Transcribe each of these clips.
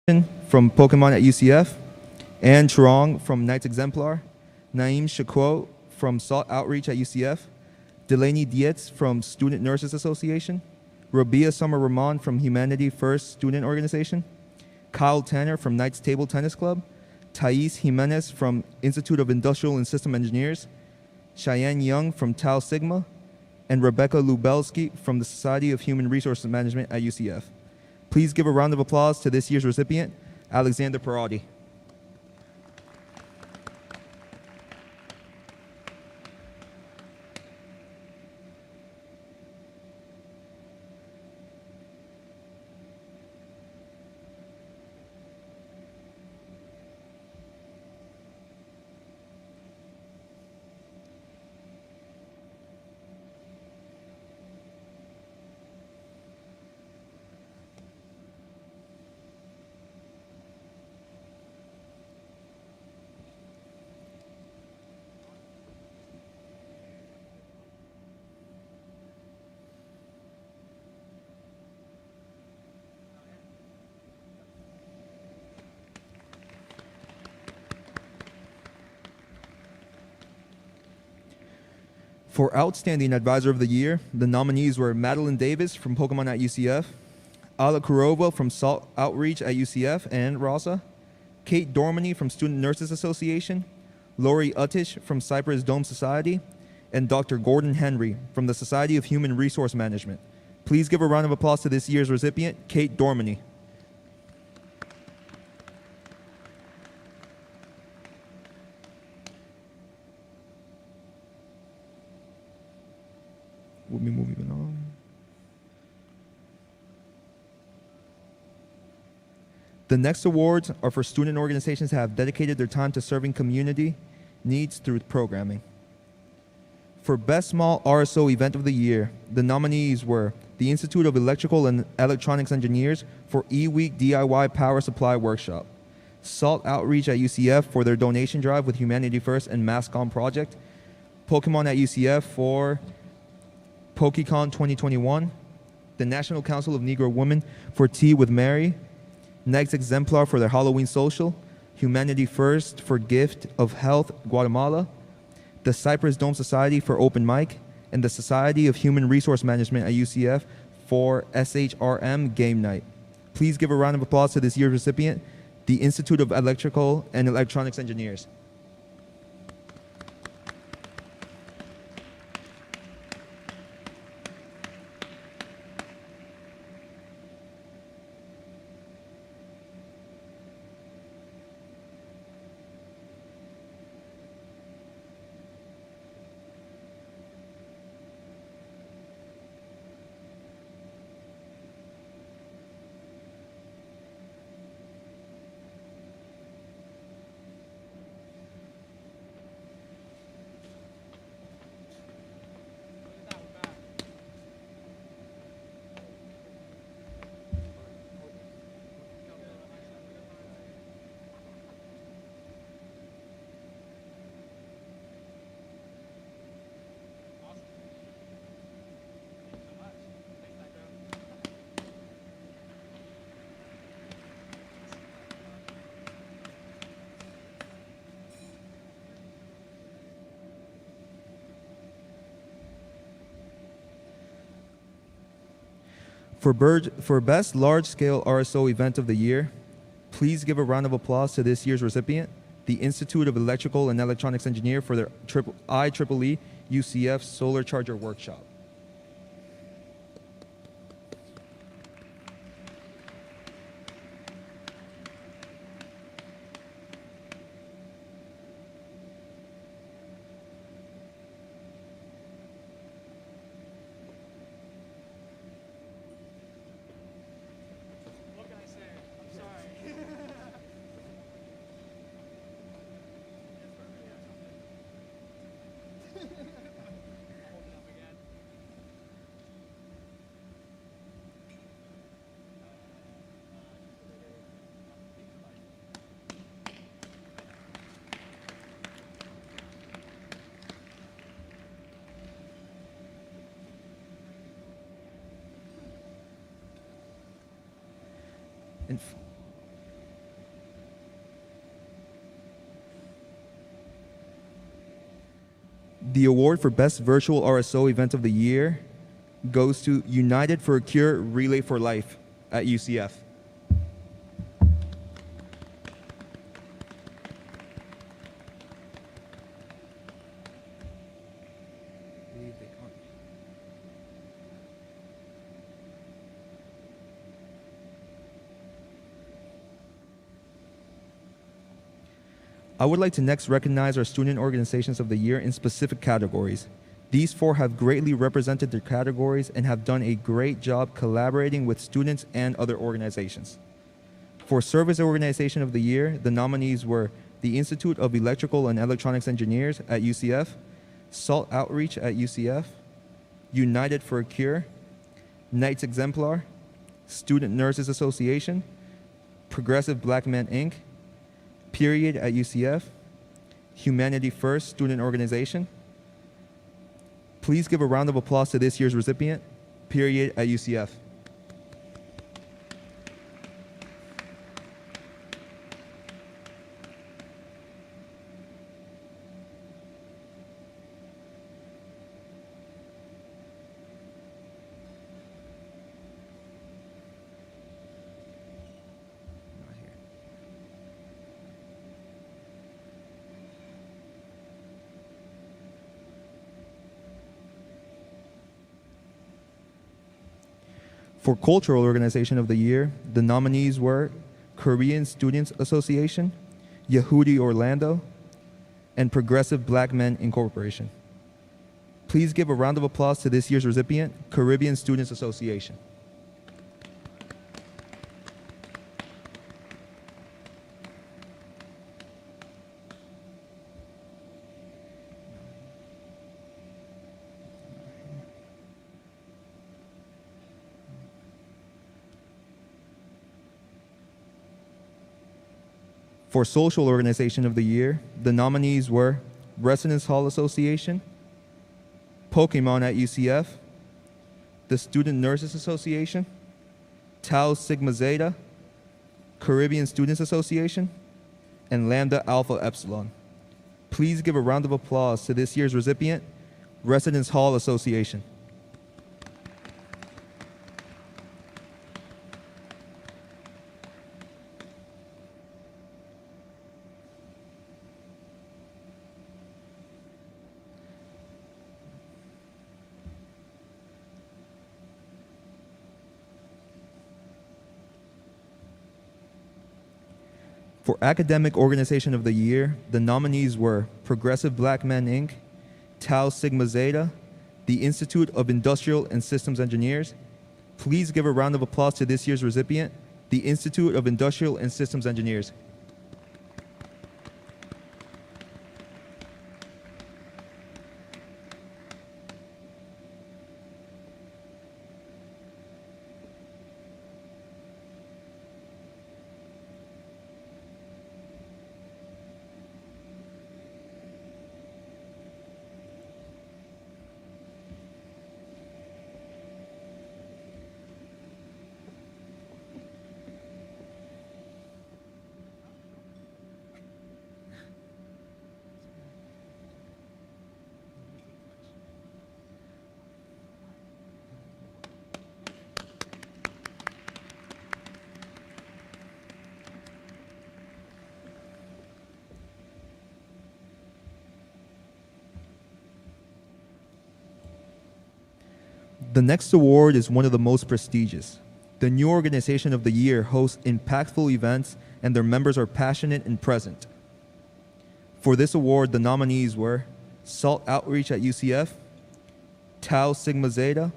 from Pokemon at UCF, Ann Trong from Knights Exemplar, Naeem Shakwo from SALT Outreach at UCF, Delaney Dietz from Student Nurses Association, Rabia Summer Rahman from Humanity First Student Organization, Kyle Tanner from Knights Table Tennis Club, Thais Jimenez from Institute of Industrial and System Engineers, Cheyenne Young from Tau Sigma, and Rebecca Lubelski from the Society of Human Resources Management at UCF. Please give a round of applause to this year's recipient, Alexander Parati. For Outstanding Advisor of the Year, the nominees were Madeline Davis from Pokemon at UCF, Ala Kurova from SALT Outreach at UCF and RASA, Kate Dormany from Student Nurses Association, Lori Utish from Cypress Dome Society, and Dr. Gordon Henry from the Society of Human Resource Management. Please give a round of applause to this year's recipient, Kate Dormany. We'll be moving on. The next awards are for student organizations that have dedicated their time to serving community needs through programming. For Best Small RSO Event of the Year, the nominees were the Institute of Electrical and Electronics Engineers for E-Week DIY Power Supply Workshop, SALT Outreach at UCF for their donation drive with Humanity First and MassCom Project, Pokemon at UCF for PokeCon 2021, the National Council of Negro Women for Tea with Mary, Knights Exemplar for their Halloween social, Humanity First for Gift of Health Guatemala, the Cypress Dome Society for Open Mic, and the Society of Human Resource Management at UCF for SHRM Game Night. Please give a round of applause to this year's recipient, the Institute of Electrical and Electronics Engineers. For Best Large-Scale RSO Event of the Year, please give a round of applause to this year's recipient, the Institute of Electrical and Electronics Engineer for their IEEE UCF Solar Charger Workshop. The award for Best Virtual RSO Event of the Year goes to United for a Cure Relay for Life at UCF. I would like to next recognize our student organizations of the year in specific categories. These 4 have greatly represented their categories and have done a great job collaborating with students and other organizations. For Service Organization of the Year, the nominees were the Institute of Electrical and Electronics Engineers at UCF, SALT Outreach at UCF, United for a Cure, Knights Exemplar, Student Nurses Association, Progressive Black Men Inc., Period at UCF, Humanity First Student Organization. Please give a round of applause to this year's recipient, Period at UCF. For Cultural Organization of the Year, the nominees were Korean Students Association, Yehudi Orlando, and Progressive Black Men Incorporation. Please give a round of applause to this year's recipient, Caribbean Students Association. For Social Organization of the Year, the nominees were Residence Hall Association, Pokemon at UCF, the Student Nurses Association, Tau Sigma Zeta, Caribbean Students Association, and Lambda Alpha Epsilon. Please give a round of applause to this year's recipient, Residence Hall Association. For Academic Organization of the Year, the nominees were Progressive Black Men Inc., Tau Sigma Zeta, the Institute of Industrial and Systems Engineers. Please give a round of applause to this year's recipient, the Institute of Industrial and Systems Engineers. The next award is one of the most prestigious. The New Organization of the Year hosts impactful events and their members are passionate and present. For this award, the nominees were SALT Outreach at UCF, Tau Sigma Zeta,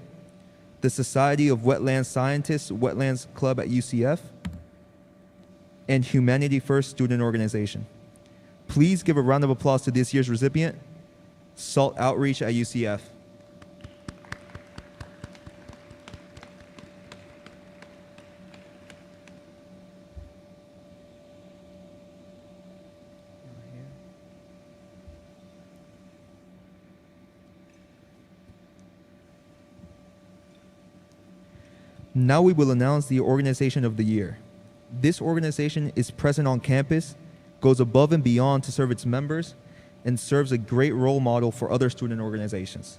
the Society of Wetland Scientists Wetlands Club at UCF, and Humanity First Student Organization. Please give a round of applause to this year's recipient, SALT Outreach at UCF. Now we will announce the Organization of the Year. This organization is present on campus, goes above and beyond to serve its members, and serves a great role model for other student organizations.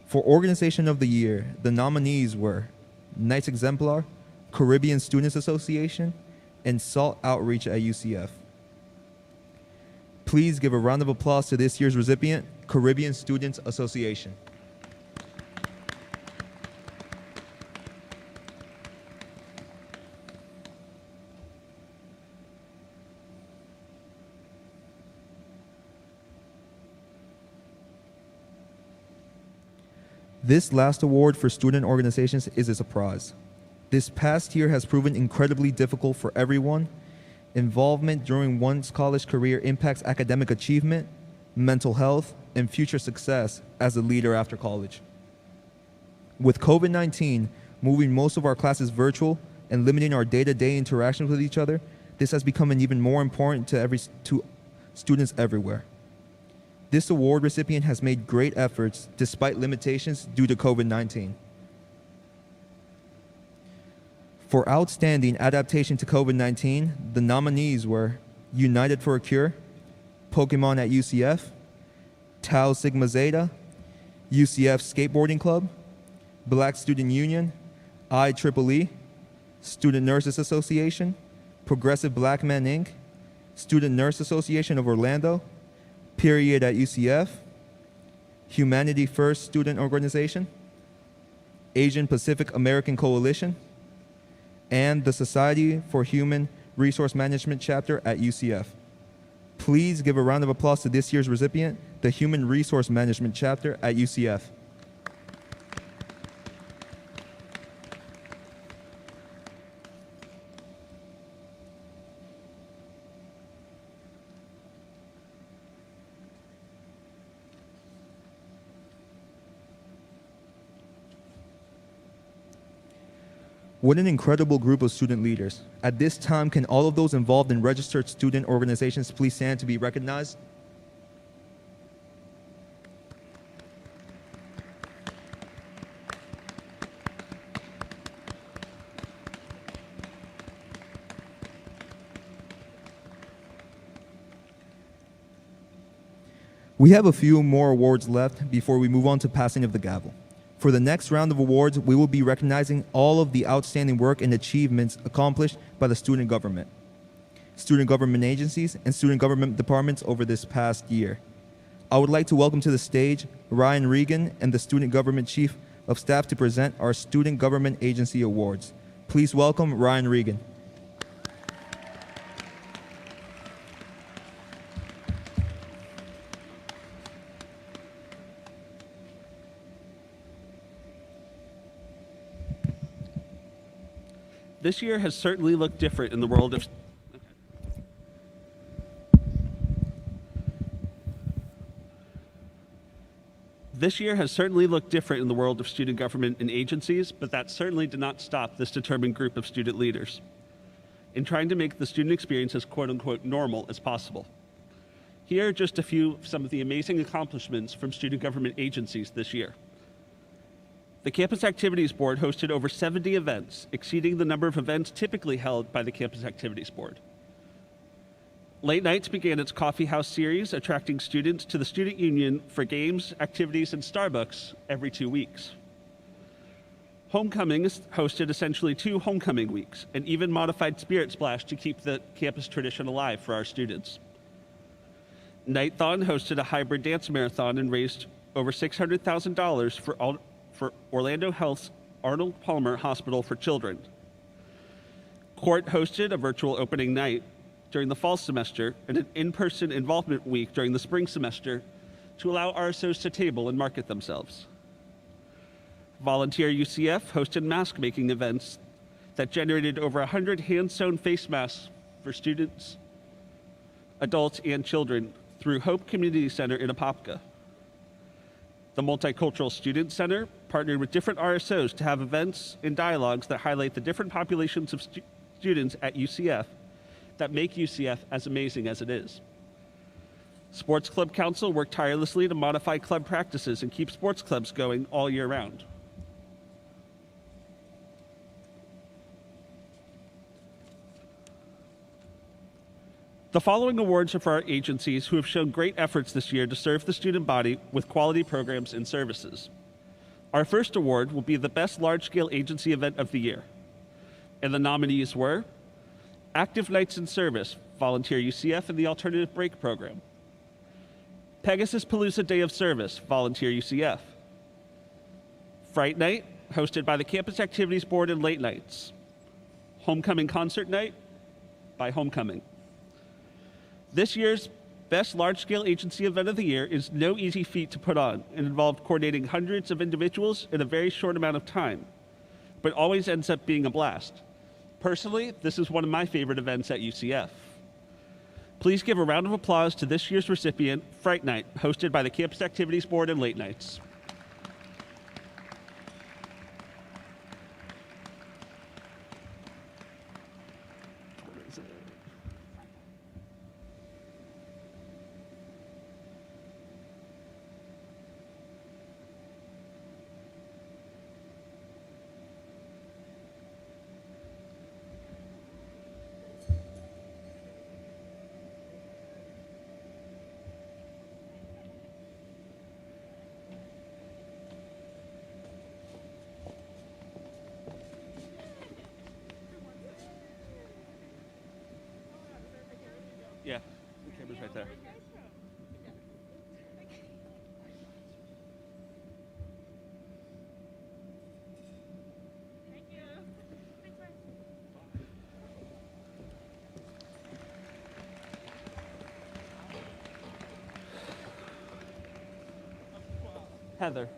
For Organization of the Year, the nominees were Knights Exemplar, Caribbean Students Association, and SALT Outreach at UCF. Please give a round of applause to this year's recipient, Caribbean Students Association. This last award for student organizations is a surprise. This past year has proven incredibly difficult for everyone. Involvement during one's college career impacts academic achievement, mental health, and future success as a leader after college. With COVID-19 moving most of our classes virtual and limiting our day-to-day interactions with each other, this has become an even more important to students everywhere. This award recipient has made great efforts despite limitations due to COVID-19. For outstanding adaptation to COVID-19, the nominees were United for a Cure, Pokemon at UCF, Tau Sigma Zeta, UCF Skateboarding Club, Black Student Union, IEEE, Student Nurses Association, Progressive Black Men Inc., Student Nurse Association of Orlando, Period at UCF, Humanity First Student Organization, Asian Pacific American Coalition, and the Society for Human Resource Management chapter at UCF. Please give a round of applause to this year's recipient, the Human Resource Management chapter at UCF. What an incredible group of student leaders. At this time, can all of those involved in registered student organizations please stand to be recognized? We have a few more awards left before we move on to passing of the gavel. For the next round of awards, we will be recognizing all of the outstanding work and achievements accomplished by the student government agencies, and student government departments over this past year. I would like to welcome to the stage Ryan Regan and the Student Government Chief of Staff to present our Student Government Agency Awards. Please welcome Ryan Regan. This year has certainly looked different in the world of student government and agencies, but that certainly did not stop this determined group of student leaders in trying to make the student experience as quote-unquote normal as possible. Here are just a few of some of the amazing accomplishments from student government agencies this year. The Campus Activities Board hosted over 70 events, exceeding the number of events typically held by the Campus Activities Board. Late Nights began its coffee house series, attracting students to the Student Union for games, activities, and Starbucks every 2 weeks. Homecomings hosted essentially 2 homecoming weeks, and even modified Spirit Splash to keep the campus tradition alive for our students. Nighthon hosted a hybrid dance marathon and raised over $600,000 for Orlando Health's Arnold Palmer Hospital for Children. Court hosted a virtual opening night during the fall semester and an in-person involvement week during the spring semester to allow RSOs to table and market themselves. Volunteer UCF hosted mask-making events that generated over 100 hand-sewn face masks for students, adults, and children through Hope Community Center in Apopka. The Multicultural Student Center partnered with different RSOs to have events and dialogues that highlight the different populations of students at UCF that make UCF as amazing as it is. Sports Club Council worked tirelessly to modify club practices and keep sports clubs going all year round. The following awards are for our agencies who have shown great efforts this year to serve the student body with quality programs and services. Our first award will be the Best Large-Scale Agency Event of the Year. And the nominees were Active Nights in Service, Volunteer UCF and the Alternative Break Program. Pegasus Palooza Day of Service, Volunteer UCF. Fright Night, hosted by the Campus Activities Board and Late Nights. Homecoming Concert Night by Homecoming. This year's Best Large-Scale Agency Event of the Year is no easy feat to put on and involved coordinating hundreds of individuals in a very short amount of time, but always ends up being a blast. Personally, this is one of my favorite events at UCF. Please give a round of applause to this year's recipient, Fright Night, hosted by the Campus Activities Board and Late Nights. Yeah, the camera's right there. Thank you. Heather.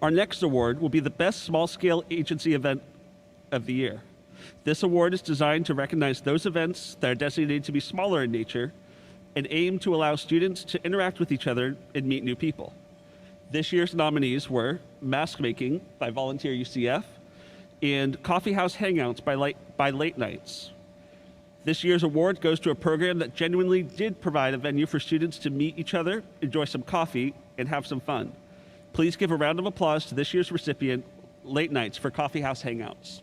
Our next award will be the Best Small-Scale Agency Event of the Year. This award is designed to recognize those events that are designated to be smaller in nature and aim to allow students to interact with each other and meet new people. This year's nominees were Mask Making by Volunteer UCF and Coffee House Hangouts by Late Nights. This year's award goes to a program that genuinely did provide a venue for students to meet each other, enjoy some coffee, and have some fun. Please give a round of applause to this year's recipient, Late Nights, for Coffee House Hangouts.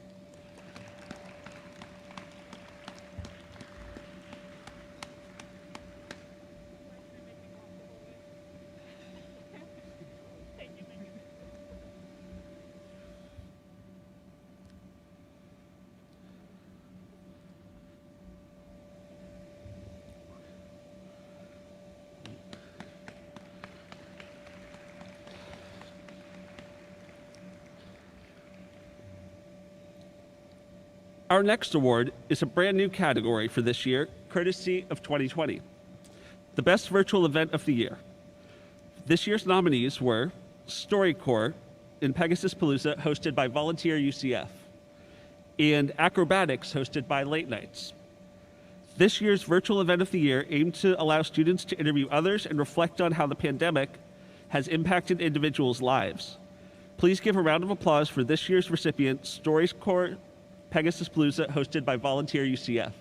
Our next award is a brand new category for this year, courtesy of 2020. The Best Virtual Event of the Year. This year's nominees were StoryCorps in Pegasus Palooza, hosted by Volunteer UCF, and Acrobatics, hosted by Late Nights. This year's Virtual Event of the Year aimed to allow students to interview others and reflect on how the pandemic has impacted individuals' lives. Please give a round of applause for this year's recipient, StoryCorps Pegasus Palooza, hosted by Volunteer UCF.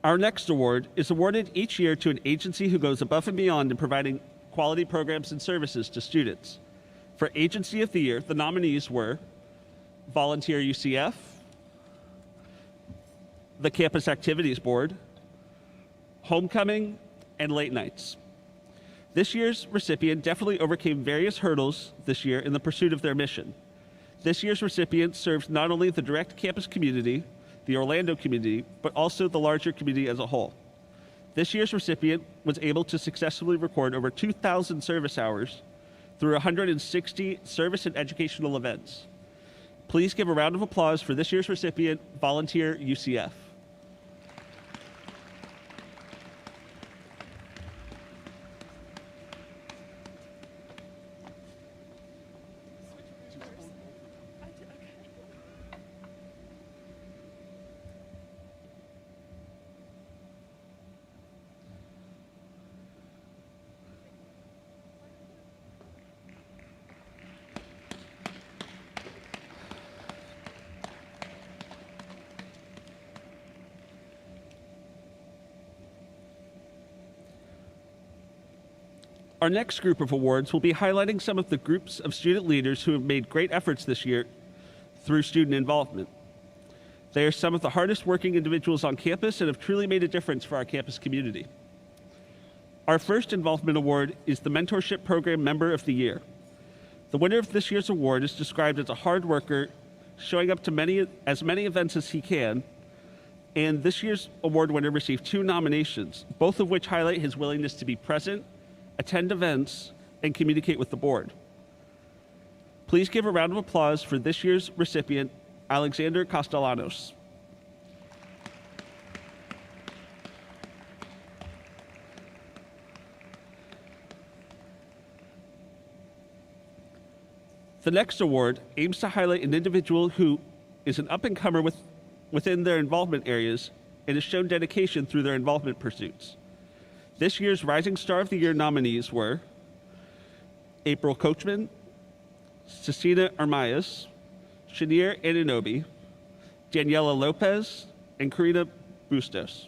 Our next award is awarded each year to an agency who goes above and beyond in providing quality programs and services to students. For Agency of the Year, the nominees were Volunteer UCF, the Campus Activities Board, Homecoming, and Late Nights. This year's recipient definitely overcame various hurdles this year in the pursuit of their mission. This year's recipient serves not only the direct campus community, the Orlando community, but also the larger community as a whole. This year's recipient was able to successfully record over 2,000 service hours through 160 service and educational events. Please give a round of applause for this year's recipient, Volunteer UCF. Our next group of awards will be highlighting some of the groups of student leaders who have made great efforts this year through student involvement. They are some of the hardest working individuals on campus and have truly made a difference for our campus community. Our first involvement award is the Mentorship Program Member of the Year. The winner of this year's award is described as a hard worker, showing up to as many events as he can, and this year's award winner received 2 nominations, both of which highlight his willingness to be present, attend events, and communicate with the board. Please give a round of applause for this year's recipient, Alexander Castellanos. The next award aims to highlight an individual who is an up-and-comer within their involvement areas and has shown dedication through their involvement pursuits. This year's Rising Star of the Year nominees were April Coachman, Cecina Armayas, Shanier Ananobi, Daniela Lopez, and Karina Bustos.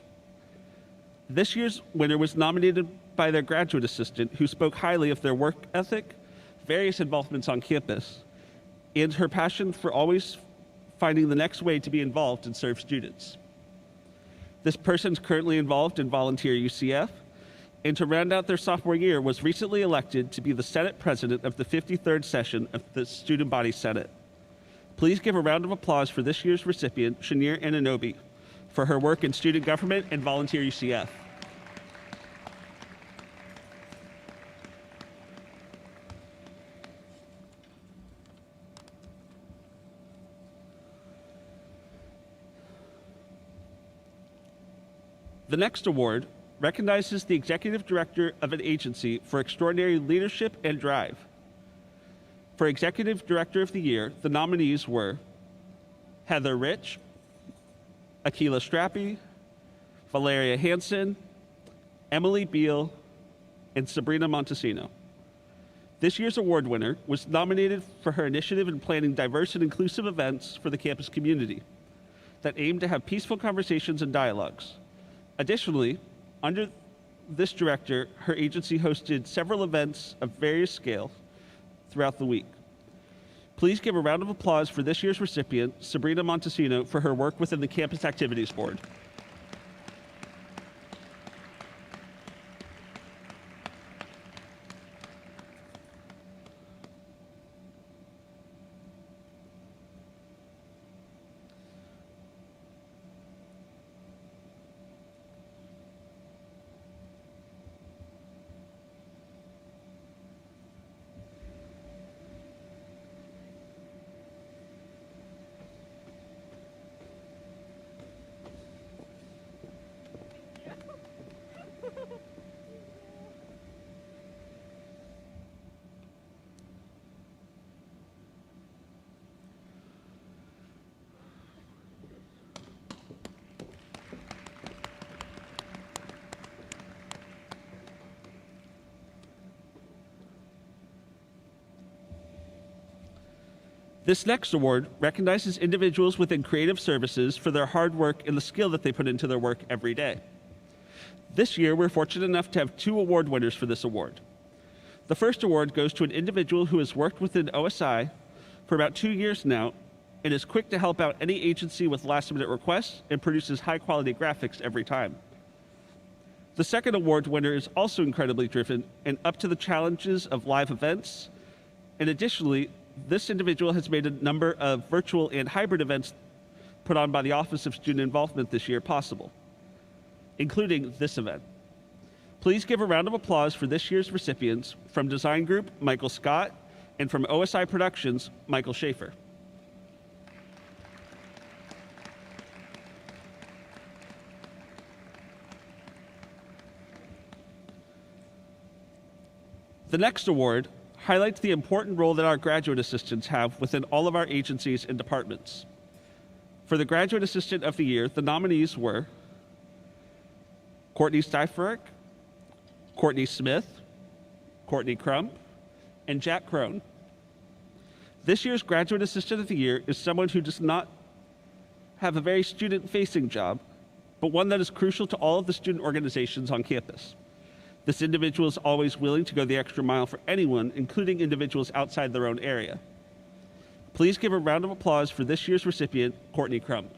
This year's winner was nominated by their graduate assistant, who spoke highly of their work ethic, various involvements on campus, and her passion for always finding the next way to be involved and serve students. This person's currently involved in Volunteer UCF, and to round out their sophomore year was recently elected to be the Senate President of the 53rd session of the Student Body Senate. Please give a round of applause for this year's recipient, Shanier Ananobi, for her work in student government and Volunteer UCF. The next award recognizes the executive director of an agency for extraordinary leadership and drive. For Executive Director of the Year, the nominees were Heather Rich, Akila Strappi, Valeria Hansen, Emily Beal, and Sabrina Montesino. This year's award winner was nominated for her initiative in planning diverse and inclusive events for the campus community that aim to have peaceful conversations and dialogues. Additionally, under this director, her agency hosted several events of various scale throughout the week. Please give a round of applause for this year's recipient, Sabrina Montesino, for her work within the Campus Activities Board. This next award recognizes individuals within creative services for their hard work and the skill that they put into their work every day. This year, we're fortunate enough to have 2 award winners for this award. The first award goes to an individual who has worked within OSI for about 2 years now and is quick to help out any agency with last-minute requests and produces high-quality graphics every time. The second award winner is also incredibly driven and up to the challenges of live events, and additionally, this individual has made a number of virtual and hybrid events put on by the Office of Student Involvement this year possible, including this event. Please give a round of applause for this year's recipients from Design Group, Michael Scott, and from OSI Productions, Michael Schaefer. The next award highlights the important role that our graduate assistants have within all of our agencies and departments. For the Graduate Assistant of the Year, the nominees were Courtney Steiferick, Courtney Smith, Courtney Crump, and Jack Crone. This year's Graduate Assistant of the Year is someone who does not have a very student-facing job, but one that is crucial to all of the student organizations on campus. This individual is always willing to go the extra mile for anyone, including individuals outside their own area. Please give a round of applause for this year's recipient, Courtney Crump.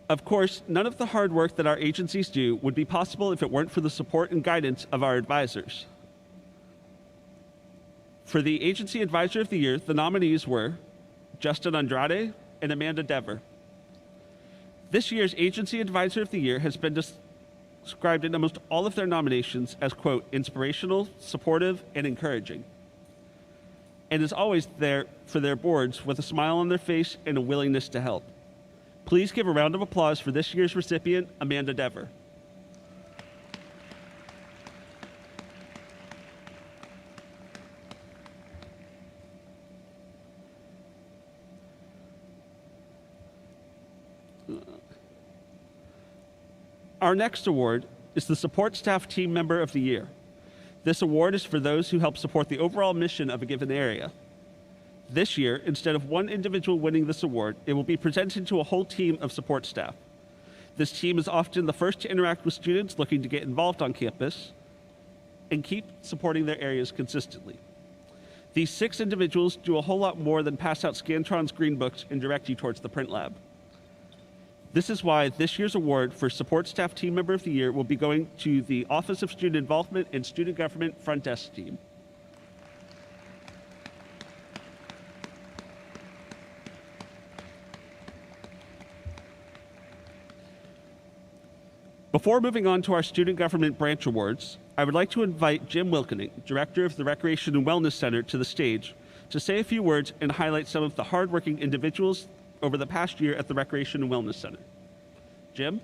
Of course, none of the hard work that our agencies do would be possible if it weren't for the support and guidance of our advisors. For the Agency Advisor of the Year, the nominees were Justin Andrade and Amanda Dever. This year's Agency Advisor of the Year has been described in almost all of their nominations as, quote, inspirational, supportive, and encouraging, and is always there for their boards with a smile on their face and a willingness to help. Please give a round of applause for this year's recipient, Amanda Dever. Our next award is the Support Staff Team Member of the Year. This award is for those who help support the overall mission of a given area. This year, instead of one individual winning this award, it will be presented to a whole team of support staff. This team is often the first to interact with students looking to get involved on campus and keep supporting their areas consistently. These 6 individuals do a whole lot more than pass out Scantron's green books and direct you towards the print lab. This is why this year's award for Support Staff Team Member of the Year will be going to the Office of Student Involvement and Student Government Front Desk team. Before moving on to our Student Government Branch Awards, I would like to invite Jim Wilkening, Director of the Recreation and Wellness Center, to the stage to say a few words and highlight some of the hardworking individuals over the past year at the Recreation and Wellness Center. Jim?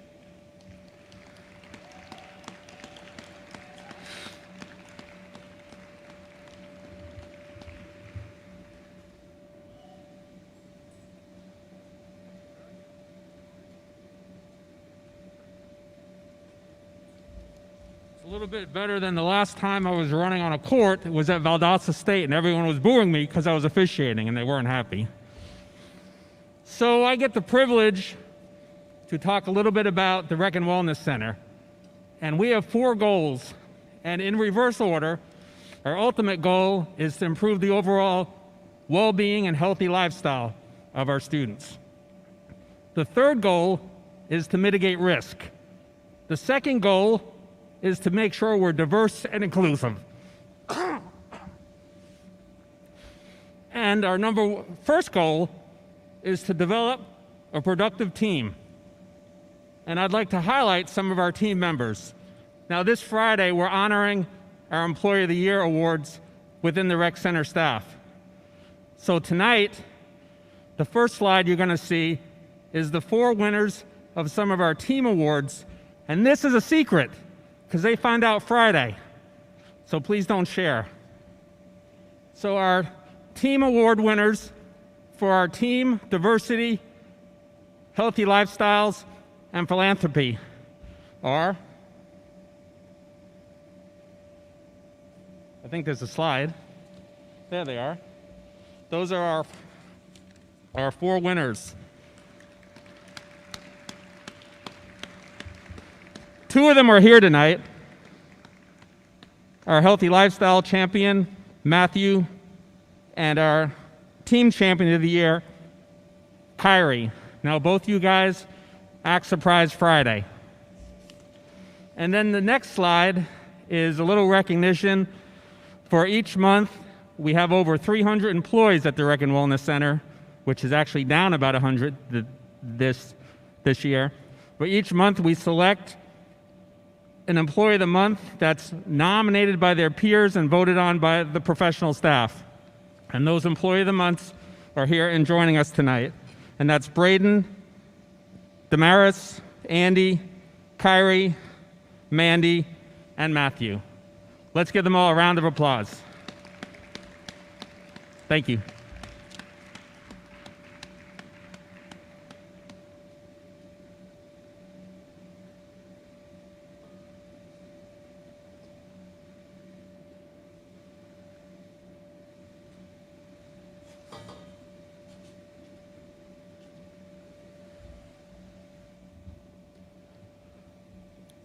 A little bit better than the last time I was running on a court. It was at Valdosta State, and everyone was booing me because I was officiating, and they weren't happy. So I get the privilege to talk a little bit about the Rec and Wellness Center. And we have 4 goals. And in reverse order, our ultimate goal is to improve the overall well-being and healthy lifestyle of our students. The third goal is to mitigate risk. The second goal is to make sure we're diverse and inclusive. And our first goal is to develop a productive team. And I'd like to highlight some of our team members. Now, this Friday, we're honoring our Employee of the Year awards within the Rec Center staff. So tonight, the first slide you're going to see is the 4 winners of some of our team awards. And this is a secret, because they find out Friday. So please don't share. So our team award winners for our team, diversity, healthy lifestyles, and philanthropy are, I think there's a slide. There they are. Those are our 4 winners. 2 of them are here tonight. Our healthy lifestyle champion, Matthew, and our team champion of the year, Kyrie. Now, both you guys act surprised Friday. And then the next slide is a little recognition. For each month, we have over 300 employees at the Rec and Wellness Center, which is actually down about 100 this year. But each month we select an employee of the month that's nominated by their peers and voted on by the professional staff. And those employee of the months are here and joining us tonight. And that's Braden, Damaris, Andy, Kyrie, Mandy, and Matthew. Let's give them all a round of applause. Thank you.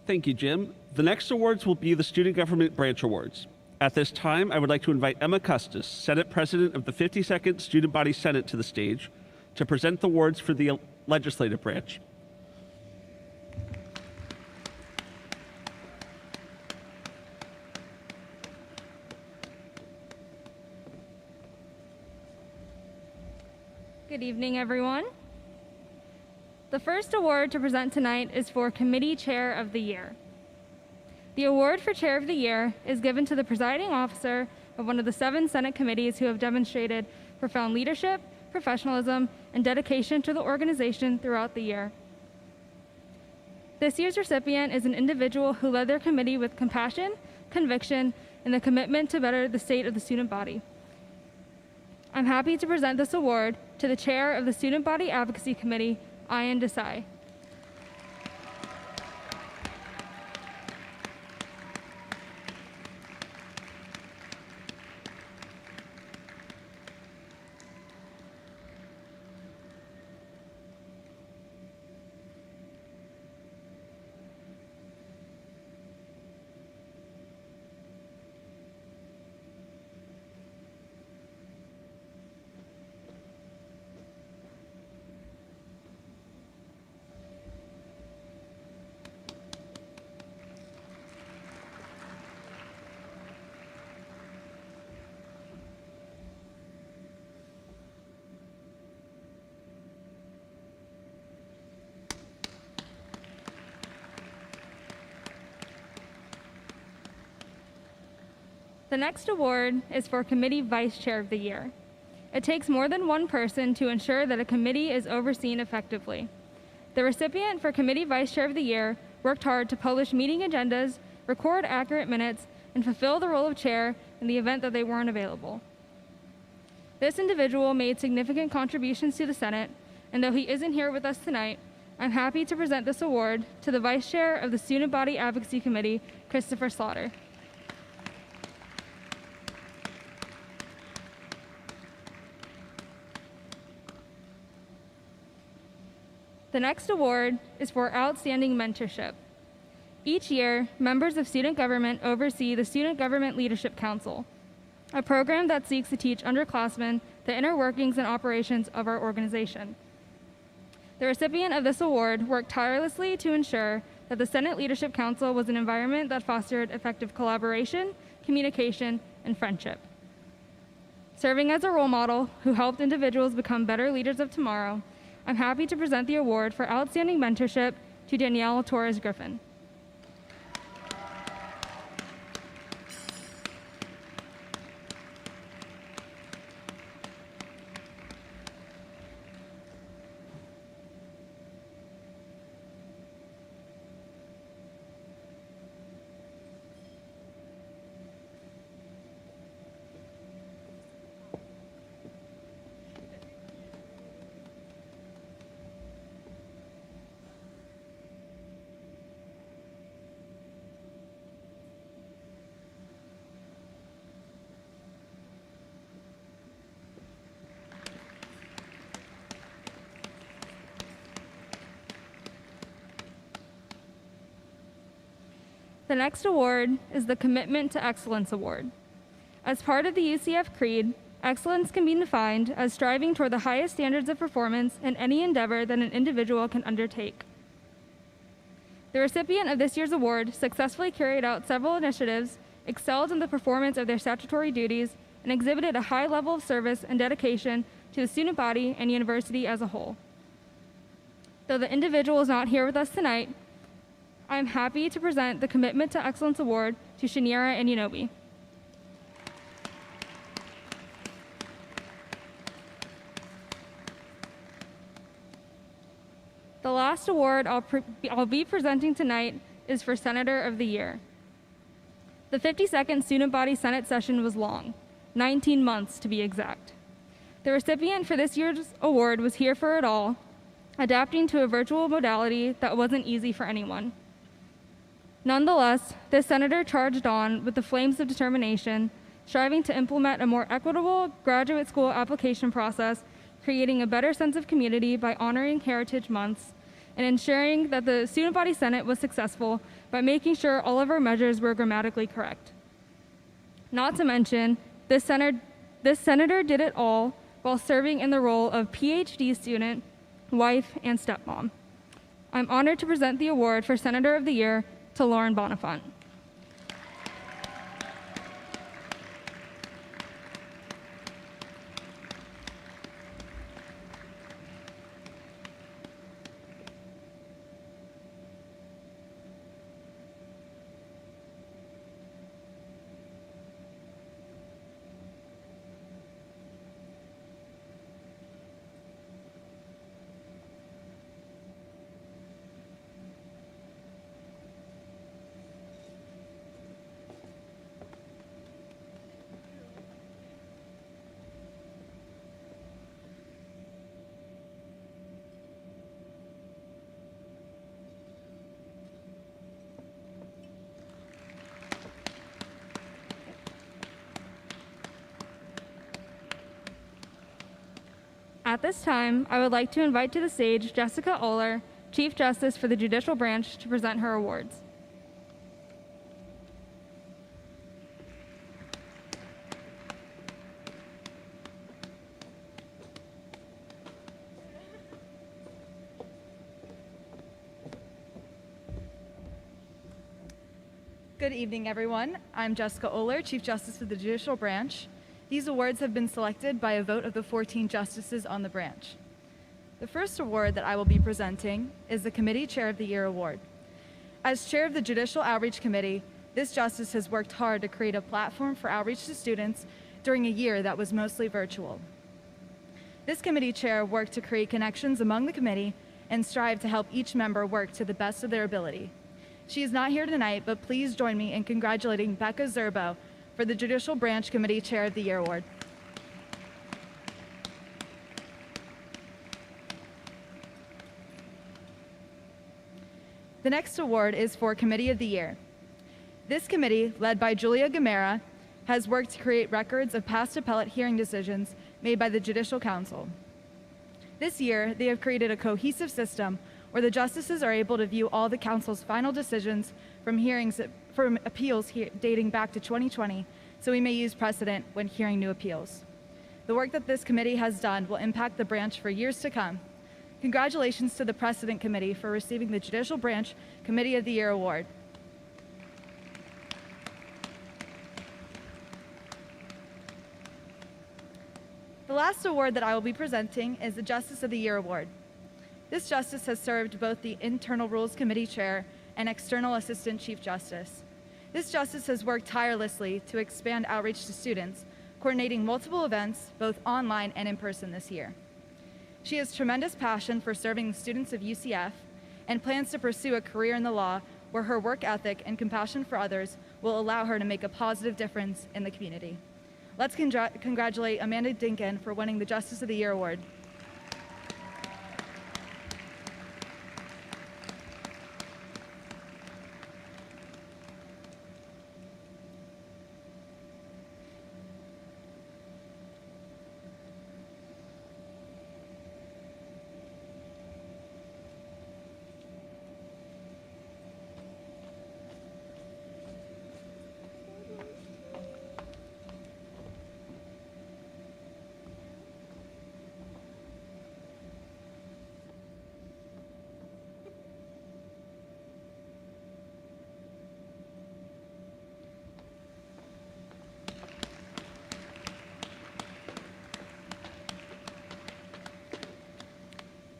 Thank you, Jim. The next awards will be the Student Government Branch Awards. At this time, I would like to invite Emma Custis, Senate President of the 52nd Student Body Senate, to the stage to present the awards for the legislative branch. Good evening, everyone. The first award to present tonight is for Committee Chair of the Year. The award for Chair of the Year is given to the presiding officer of one of the 7 Senate committees who have demonstrated profound leadership, professionalism, and dedication to the organization throughout the year. This year's recipient is an individual who led their committee with compassion, conviction, and the commitment to better the state of the student body. I'm happy to present this award to the Chair of the Student Body Advocacy Committee, Ayan Desai. The next award is for Committee Vice Chair of the Year. It takes more than one person to ensure that a committee is overseen effectively. The recipient for Committee Vice Chair of the Year worked hard to publish meeting agendas, record accurate minutes, and fulfill the role of chair in the event that they weren't available. This individual made significant contributions to the Senate, and though he isn't here with us tonight, I'm happy to present this award to the Vice Chair of the Student Body Advocacy Committee, Christopher Slaughter. The next award is for Outstanding Mentorship. Each year, members of student government oversee the Student Government Leadership Council, a program that seeks to teach underclassmen the inner workings and operations of our organization. The recipient of this award worked tirelessly to ensure that the Senate Leadership Council was an environment that fostered effective collaboration, communication, and friendship. Serving as a role model who helped individuals become better leaders of tomorrow, I'm happy to present the award for Outstanding Mentorship to Danielle Torres-Griffin. The next award is the Commitment to Excellence Award. As part of the UCF Creed, excellence can be defined as striving toward the highest standards of performance in any endeavor that an individual can undertake. The recipient of this year's award successfully carried out several initiatives, excelled in the performance of their statutory duties, and exhibited a high level of service and dedication to the student body and university as a whole. Though the individual is not here with us tonight, I am happy to present the Commitment to Excellence Award to Shaniera and Unobi. The last award I'll be presenting tonight is for Senator of the Year. The 52nd Student Body Senate session was long, 19 months to be exact. The recipient for this year's award was here for it all, adapting to a virtual modality that wasn't easy for anyone. Nonetheless, this senator charged on with the flames of determination, striving to implement a more equitable graduate school application process, creating a better sense of community by honoring Heritage Months, and ensuring that the Student Body Senate was successful by making sure all of our measures were grammatically correct. Not to mention, this senator did it all while serving in the role of PhD student, wife, and stepmom. I'm honored to present the award for Senator of the Year to Lauren Bonifant. At this time, I would like to invite to the stage Jessica Oler, Chief Justice for the Judicial Branch, to present her awards. Good evening, everyone. I'm Jessica Oler, Chief Justice for the Judicial Branch. These awards have been selected by a vote of the 14 justices on the branch. The first award that I will be presenting is the Committee Chair of the Year Award. As Chair of the Judicial Outreach Committee, this justice has worked hard to create a platform for outreach to students during a year that was mostly virtual. This committee chair worked to create connections among the committee and strive to help each member work to the best of their ability. She is not here tonight, but please join me in congratulating Becca Zerbo for the Judicial Branch Committee Chair of the Year Award. The next award is for Committee of the Year. This committee, led by Julia Gamera, has worked to create records of past appellate hearing decisions made by the Judicial Council. This year, they have created a cohesive system where the justices are able to view all the council's final decisions from appeals dating back to 2020, so we may use precedent when hearing new appeals. The work that this committee has done will impact the branch for years to come. Congratulations to the Precedent Committee for receiving the Judicial Branch Committee of the Year Award. The last award that I will be presenting is the Justice of the Year Award. This justice has served both the Internal Rules Committee Chair and External Assistant Chief Justice. This justice has worked tirelessly to expand outreach to students, coordinating multiple events, both online and in person this year. She has tremendous passion for serving the students of UCF and plans to pursue a career in the law where her work ethic and compassion for others will allow her to make a positive difference in the community. Let's congratulate Amanda Dinkin for winning the Justice of the Year Award.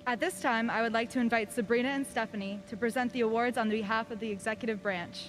At this time, I would like to invite Sabrina and Stephanie to present the awards on behalf of the executive branch.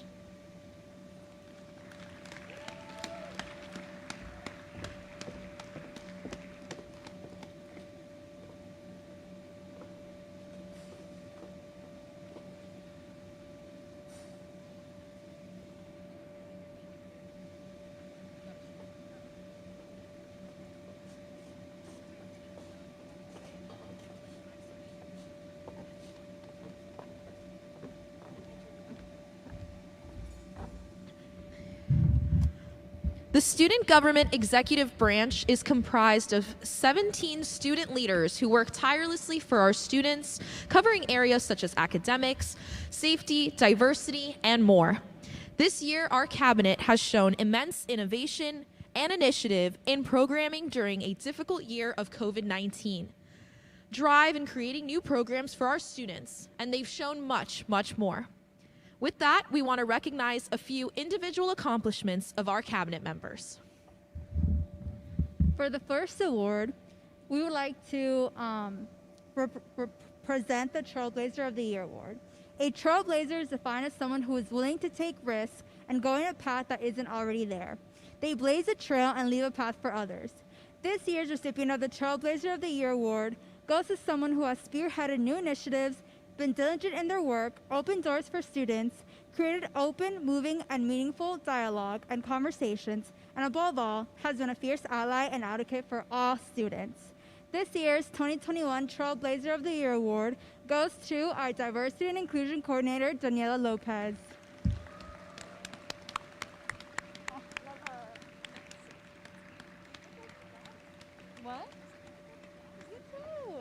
The Student Government Executive Branch is comprised of 17 student leaders who work tirelessly for our students, covering areas such as academics, safety, diversity, and more. This year, our cabinet has shown immense innovation and initiative in programming during a difficult year of COVID-19, drive in creating new programs for our students, and they've shown much, much more. With that, we want to recognize a few individual accomplishments of our cabinet members. For the first award, we would like to present the Trailblazer of the Year award. A trailblazer is defined as someone who is willing to take risks and go in a path that isn't already there. They blaze a trail and leave a path for others. This year's recipient of the Trailblazer of the Year award goes to someone who has spearheaded new initiatives, been diligent in their work, opened doors for students, created open, moving, and meaningful dialogue and conversations, and above all, has been a fierce ally and advocate for all students. This year's 2021 Trailblazer of the Year award goes to our Diversity and Inclusion Coordinator, Daniela Lopez. What? You too.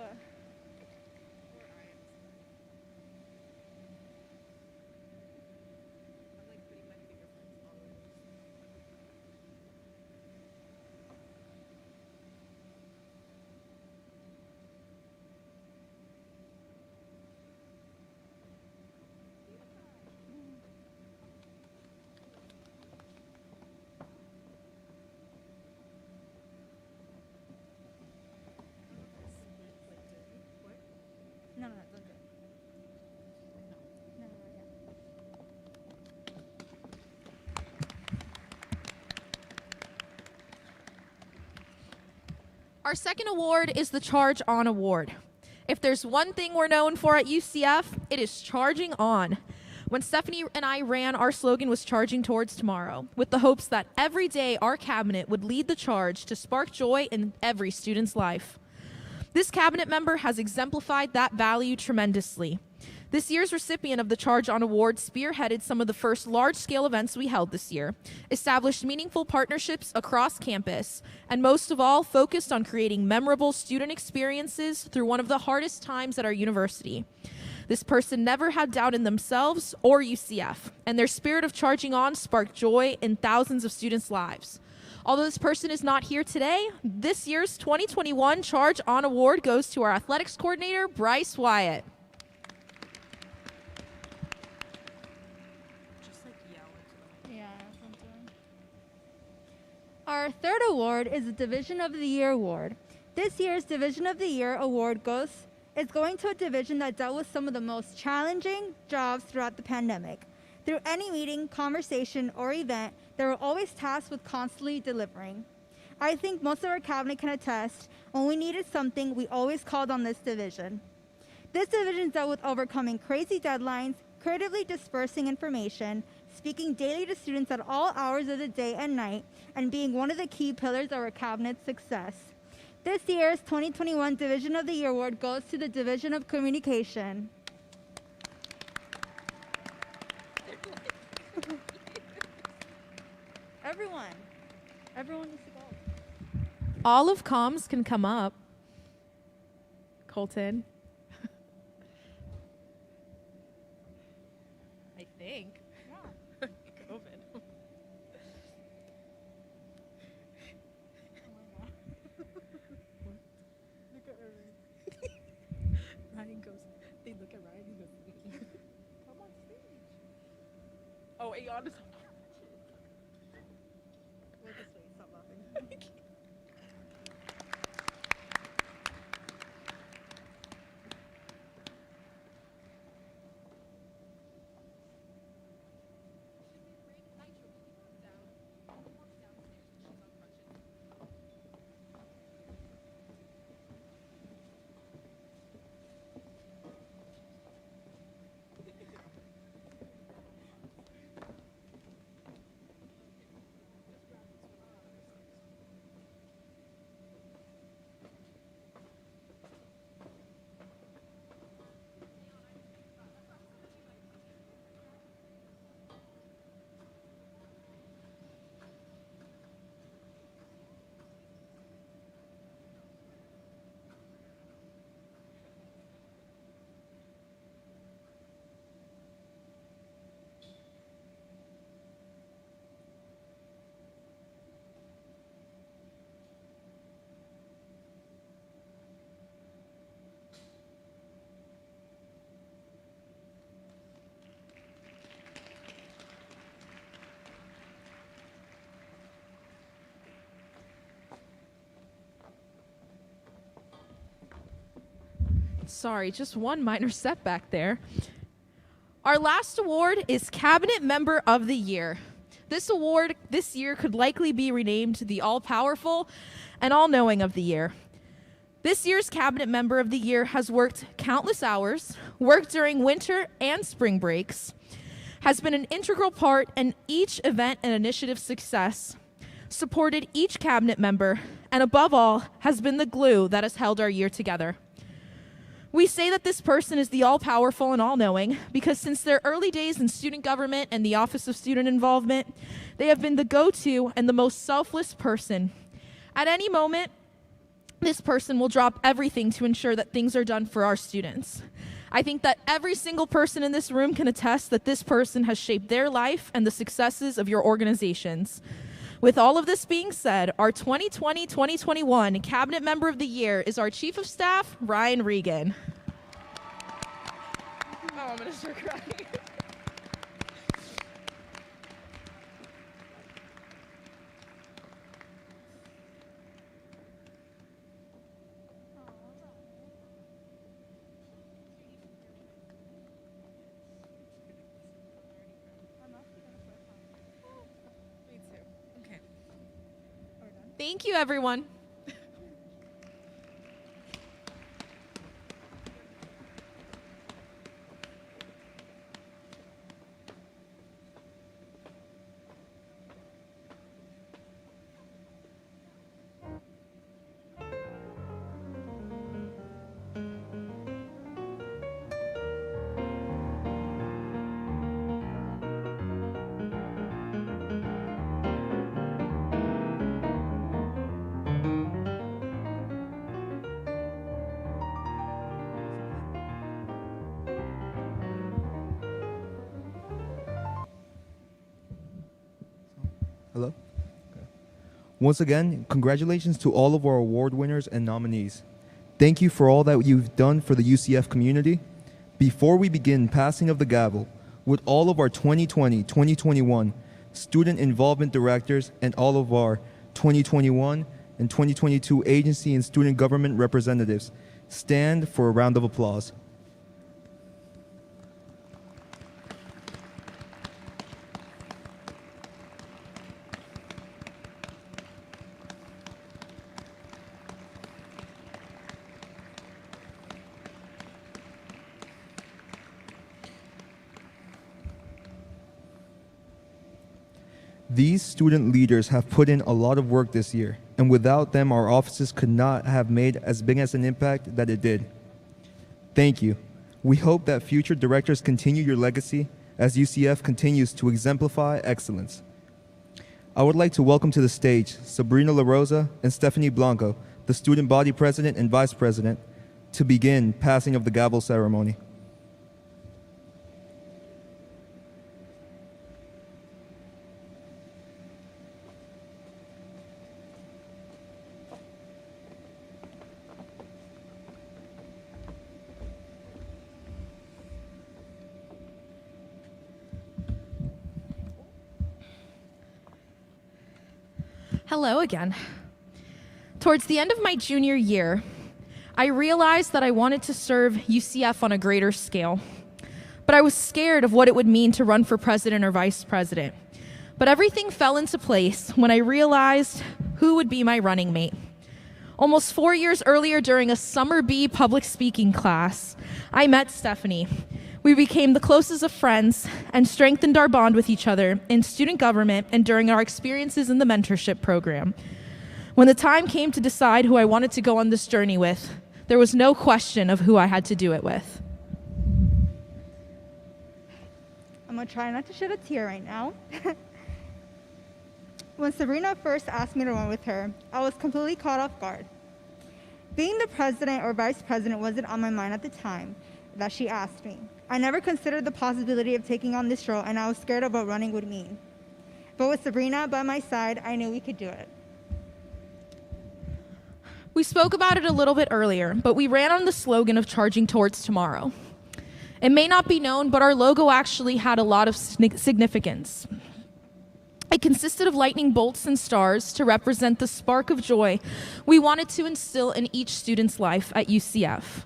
No, don't do it. No, Our second award is the Charge On Award. If there's one thing we're known for at UCF, it is charging on. When Stephanie and I ran, our slogan was Charging Towards Tomorrow, with the hopes that every day our cabinet would lead the charge to spark joy in every student's life. This cabinet member has exemplified that value tremendously. This year's recipient of the Charge On Award spearheaded some of the first large-scale events we held this year, established meaningful partnerships across campus, and most of all, focused on creating memorable student experiences through one of the hardest times at our university. This person never had doubt in themselves or UCF, and their spirit of charging on sparked joy in thousands of students' lives. Although this person is not here today, this year's 2021 Charge On Award goes to our athletics coordinator, Bryce Wyatt. Yeah, something. Our third award is the Division of the Year award. This year's Division of the Year award is going to a division that dealt with some of the most challenging jobs throughout the pandemic. Through any meeting, conversation, or event, they were always tasked with constantly delivering. I think most of our cabinet can attest, when we needed something, we always called on this division. This division dealt with overcoming crazy deadlines, creatively dispersing information, speaking daily to students at all hours of the day and night, and being one of the key pillars of our cabinet's success. This year's 2021 Division of the Year award goes to the Division of Communication. Everyone needs to go. All of comms can come up. Colton. I think. Yeah. COVID. Look at Ryan goes, they look at Ryan, he goes, Come on stage. oh, Aeon is Look this way, stop laughing. Sorry, just one minor setback there. Our last award is Cabinet Member of the Year. This award this year could likely be renamed the All-Powerful and All-Knowing of the Year. This year's Cabinet Member of the Year has worked countless hours, worked during winter and spring breaks, has been an integral part in each event and initiative success, supported each cabinet member, and above all, has been the glue that has held our year together. We say that this person is the all-powerful and all-knowing because since their early days in student government and the Office of Student Involvement, they have been the go-to and the most selfless person. At any moment, this person will drop everything to ensure that things are done for our students. I think that every single person in this room can attest that this person has shaped their life and the successes of your organizations. With all of this being said, our 2020-2021 Cabinet Member of the Year is our Chief of Staff, Ryan Regan. Oh, I'm gonna start crying. Thank you, everyone. Hello? Okay. Once again, congratulations to all of our award winners and nominees. Thank you for all that you've done for the UCF community. Before we begin passing of the gavel, would all of our 2020-2021 student involvement directors and all of our 2021 and 2022 agency and student government representatives stand for a round of applause. These student leaders have put in a lot of work this year, and without them, our offices could not have made as big as an impact that it did. Thank you. We hope that future directors continue your legacy as UCF continues to exemplify excellence. I would like to welcome to the stage Sabrina La Rosa and Stephanie Blanco, the student body president and vice president, to begin passing of the gavel ceremony. Hello again. Towards the end of my junior year, I realized that I wanted to serve UCF on a greater scale, but I was scared of what it would mean to run for president or vice president. But everything fell into place when I realized who would be my running mate. Almost 4 years earlier, during a Summer B public speaking class, I met Stephanie. We became the closest of friends and strengthened our bond with each other in student government and during our experiences in the mentorship program. When the time came to decide who I wanted to go on this journey with, there was no question of who I had to do it with. I'm gonna try not to shed a tear right now. When Sabrina first asked me to run with her, I was completely caught off guard. Being the president or vice president wasn't on my mind at the time that she asked me. I never considered the possibility of taking on this role, and I was scared of what running would mean. But with Sabrina by my side, I knew we could do it. We spoke about it a little bit earlier, but we ran on the slogan of charging towards tomorrow. It may not be known, but our logo actually had a lot of significance. It consisted of lightning bolts and stars to represent the spark of joy we wanted to instill in each student's life at UCF.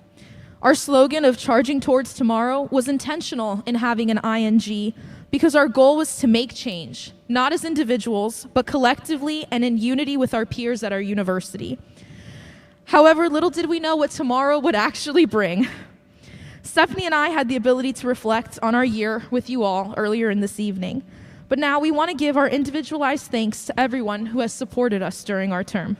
Our slogan of charging towards tomorrow was intentional in having an ing because our goal was to make change, not as individuals, but collectively and in unity with our peers at our university. However, little did we know what tomorrow would actually bring. Stephanie and I had the ability to reflect on our year with you all earlier in this evening, but now we want to give our individualized thanks to everyone who has supported us during our term.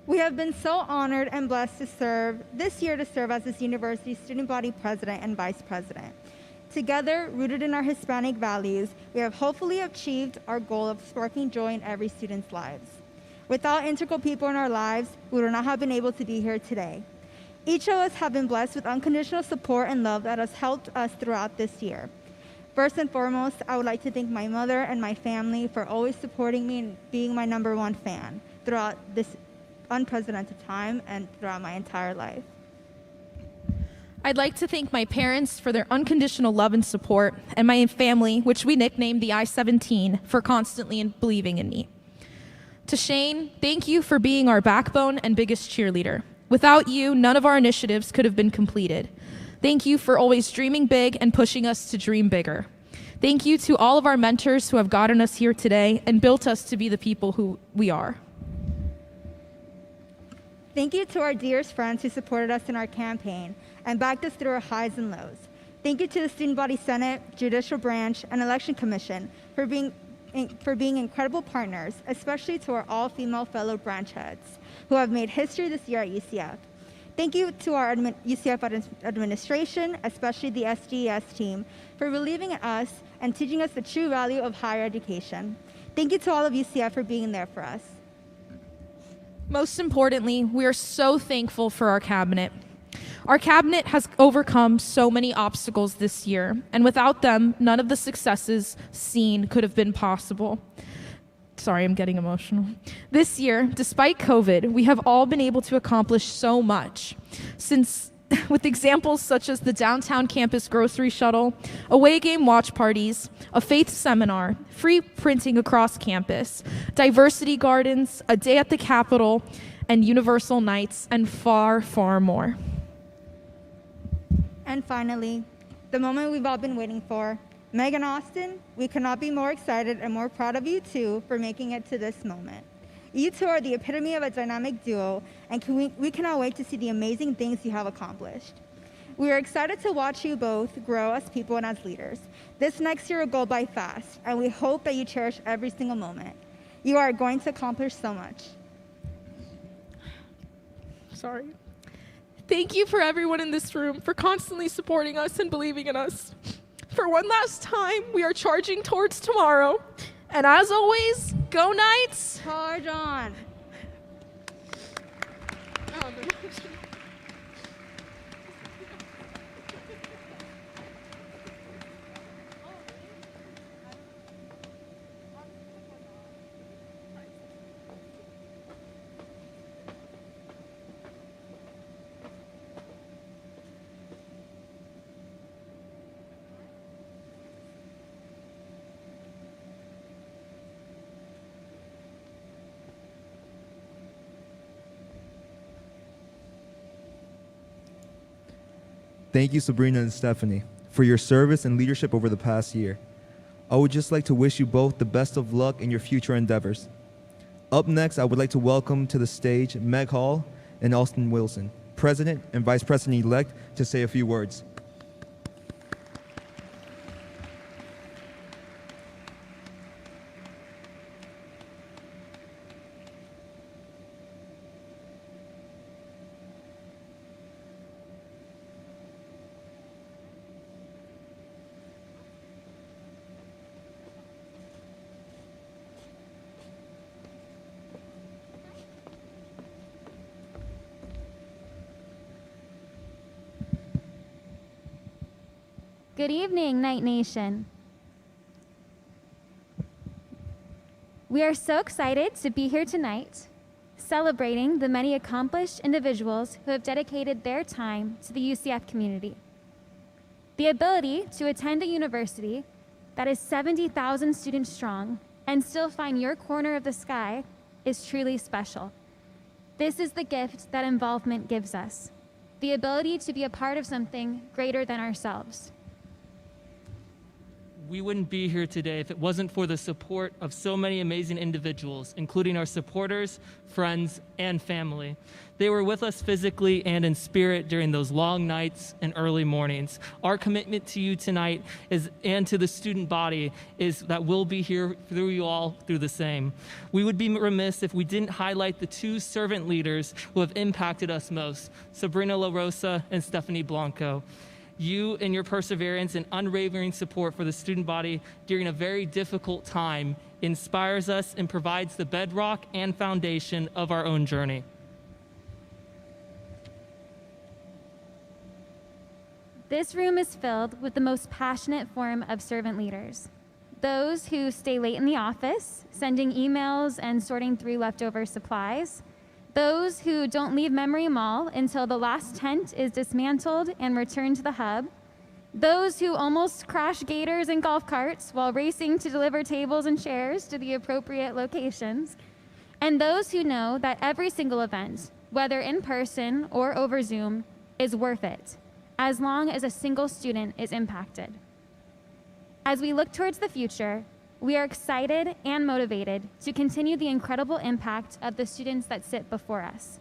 We have been so honored and blessed to serve as this university's student body president and vice president. Together, rooted in our Hispanic values, we have hopefully achieved our goal of sparking joy in every student's lives. Without integral people in our lives, we would not have been able to be here today. Each of us have been blessed with unconditional support and love that has helped us throughout this year. First and foremost, I would like to thank my mother and my family for always supporting me and being my #1 fan throughout this unprecedented time and throughout my entire life. I'd like to thank my parents for their unconditional love and support, and my family, which we nicknamed the I-17, for constantly believing in me. To Shane, thank you for being our backbone and biggest cheerleader. Without you, none of our initiatives could have been completed. Thank you for always dreaming big and pushing us to dream bigger. Thank you to all of our mentors who have gotten us here today and built us to be the people who we are. Thank you to our dearest friends who supported us in our campaign and backed us through our highs and lows. Thank you to the Student Body Senate, Judicial Branch, and Election Commission for being incredible partners, especially to our all-female fellow branch heads who have made history this year at UCF. Thank you to our UCF administration, especially the SDES team, for believing in us and teaching us the true value of higher education. Thank you to all of UCF for being there for us. Most importantly, we are so thankful for our cabinet. Our cabinet has overcome so many obstacles this year, and without them, none of the successes seen could have been possible. Sorry, I'm getting emotional. This year, despite COVID, we have all been able to accomplish so much. With examples such as the downtown campus grocery shuttle, away game watch parties, a faith seminar, free printing across campus, diversity gardens, a day at the Capitol, and universal nights, and far, far more. And finally, the moment we've all been waiting for. Megan Austin, we could not be more excited and more proud of you two for making it to this moment. You two are the epitome of a dynamic duo, and we cannot wait to see the amazing things you have accomplished. We are excited to watch you both grow as people and as leaders. This next year will go by fast, and we hope that you cherish every single moment. You are going to accomplish so much. Sorry. Thank you for everyone in this room for constantly supporting us and believing in us. For one last time, we are charging towards tomorrow. And as always, go Knights! Charge on! Thank you, Sabrina and Stephanie, for your service and leadership over the past year. I would just like to wish you both the best of luck in your future endeavors. Up next, I would like to welcome to the stage Meg Hall and Austin Wilson, President and Vice President-elect, to say a few words. Good evening, Knight Nation. We are so excited to be here tonight, celebrating the many accomplished individuals who have dedicated their time to the UCF community. The ability to attend a university that is 70,000 students strong and still find your corner of the sky is truly special. This is the gift that involvement gives us. the ability to be a part of something greater than ourselves. We wouldn't be here today if it wasn't for the support of so many amazing individuals, including our supporters, friends, and family. They were with us physically and in spirit during those long nights and early mornings. Our commitment to you tonight and to the student body is that we'll be here through you all through the same. We would be remiss if we didn't highlight the two servant leaders who have impacted us most, Sabrina La Rosa and Stephanie Blanco. You and your perseverance and unwavering support for the student body during a very difficult time inspires us and provides the bedrock and foundation of our own journey. This room is filled with the most passionate form of servant leaders. Those who stay late in the office, sending emails and sorting through leftover supplies. Those who don't leave Memory Mall until the last tent is dismantled and returned to the hub. Those who almost crash gators and golf carts while racing to deliver tables and chairs to the appropriate locations. And those who know that every single event, whether in person or over Zoom, is worth it, as long as a single student is impacted. As we look towards the future, we are excited and motivated to continue the incredible impact of the students that sit before us.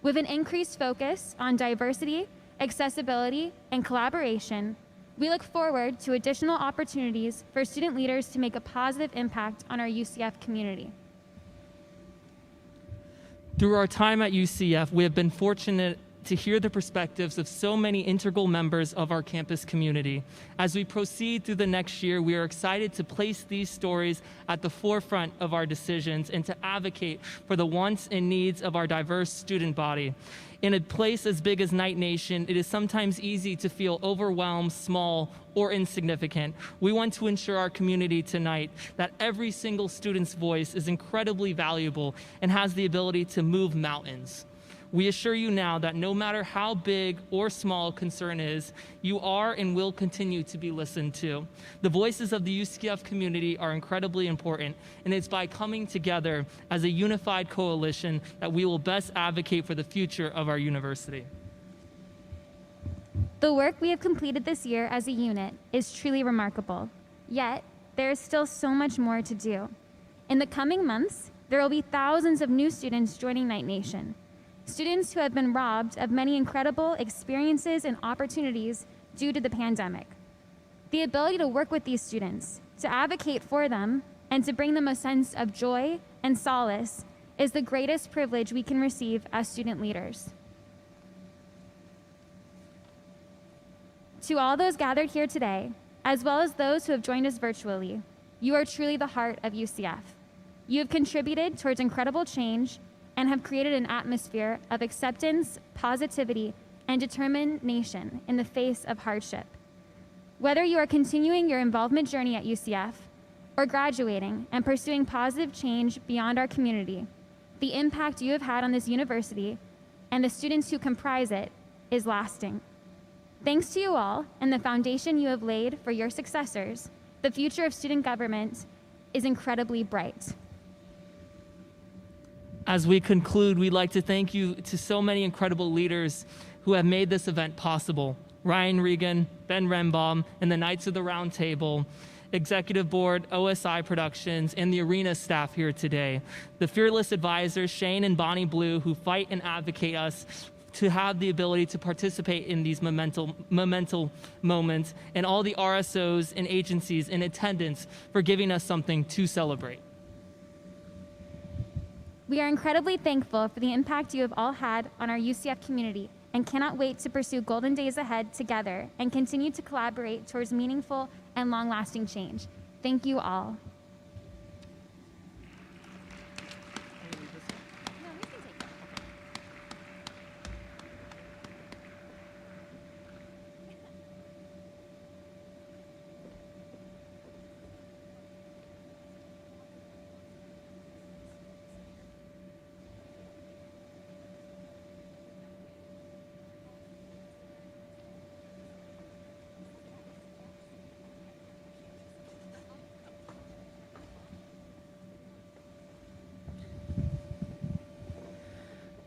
With an increased focus on diversity, accessibility, and collaboration, we look forward to additional opportunities for student leaders to make a positive impact on our UCF community. Through our time at UCF, we have been fortunate to hear the perspectives of so many integral members of our campus community. As we proceed through the next year, we are excited to place these stories at the forefront of our decisions and to advocate for the wants and needs of our diverse student body. In a place as big as Knight Nation, it is sometimes easy to feel overwhelmed, small, or insignificant. We want to ensure our community tonight that every single student's voice is incredibly valuable and has the ability to move mountains. We assure you now that no matter how big or small concern is, you are and will continue to be listened to. The voices of the UCF community are incredibly important, and it's by coming together as a unified coalition that we will best advocate for the future of our university. The work we have completed this year as a unit is truly remarkable, yet there is still so much more to do. In the coming months, there will be thousands of new students joining Knight Nation. Students who have been robbed of many incredible experiences and opportunities due to the pandemic. The ability to work with these students, to advocate for them, and to bring them a sense of joy and solace is the greatest privilege we can receive as student leaders. To all those gathered here today, as well as those who have joined us virtually, you are truly the heart of UCF. You have contributed towards incredible change and have created an atmosphere of acceptance, positivity, and determination in the face of hardship. Whether you are continuing your involvement journey at UCF or graduating and pursuing positive change beyond our community, the impact you have had on this university and the students who comprise it is lasting. Thanks to you all and the foundation you have laid for your successors, the future of student government is incredibly bright. As we conclude, we'd like to thank you to so many incredible leaders who have made this event possible. Ryan Regan, Ben Rembaum, and the Knights of the Round Table, Executive Board, OSI Productions, and the Arena staff here today. The fearless advisors, Shane and Bonnie Blue, who fight and advocate us to have the ability to participate in these momental moments, and all the RSOs and agencies in attendance for giving us something to celebrate. We are incredibly thankful for the impact you have all had on our UCF community and cannot wait to pursue golden days ahead together and continue to collaborate towards meaningful and long-lasting change. Thank you all.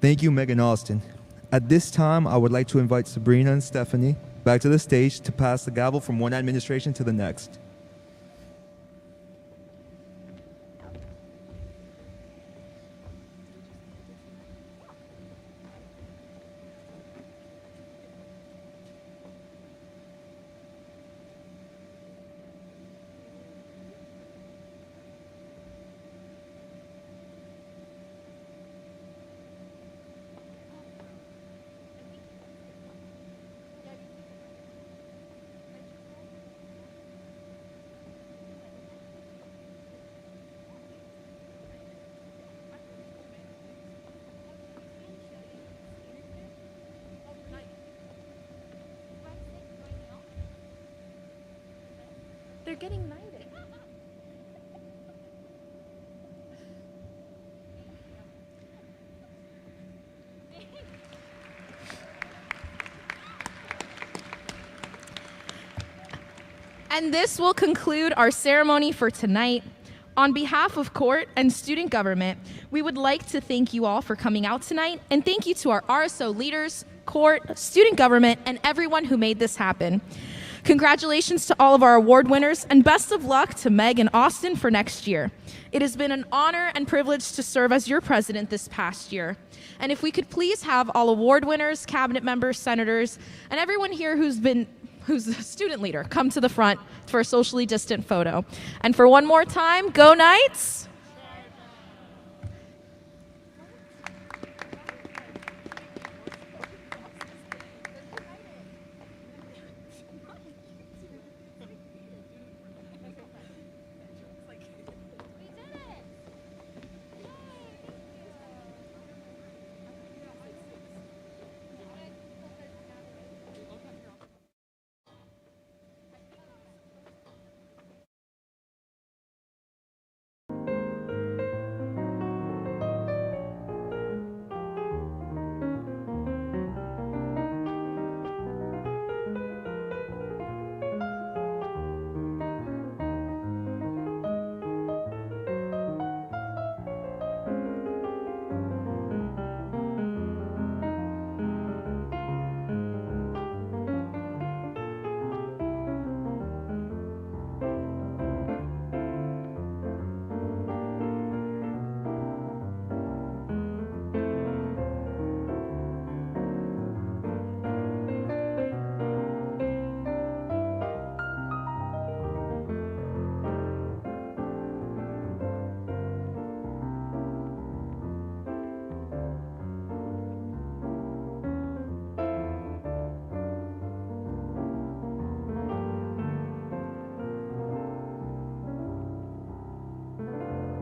Thank you, Megan Austin. At this time, I would like to invite Sabrina and Stephanie back to the stage to pass the gavel from one administration to the next. They're getting knighted. And this will conclude our ceremony for tonight. On behalf of court and student government, we would like to thank you all for coming out tonight, and thank you to our RSO leaders, court, student government, and everyone who made this happen. Congratulations to all of our award winners, and best of luck to Meg and Austin for next year. It has been an honor and privilege to serve as your president this past year. And if we could please have all award winners, cabinet members, senators, and everyone here who's a student leader come to the front for a socially distant photo. And for one more time, go Knights!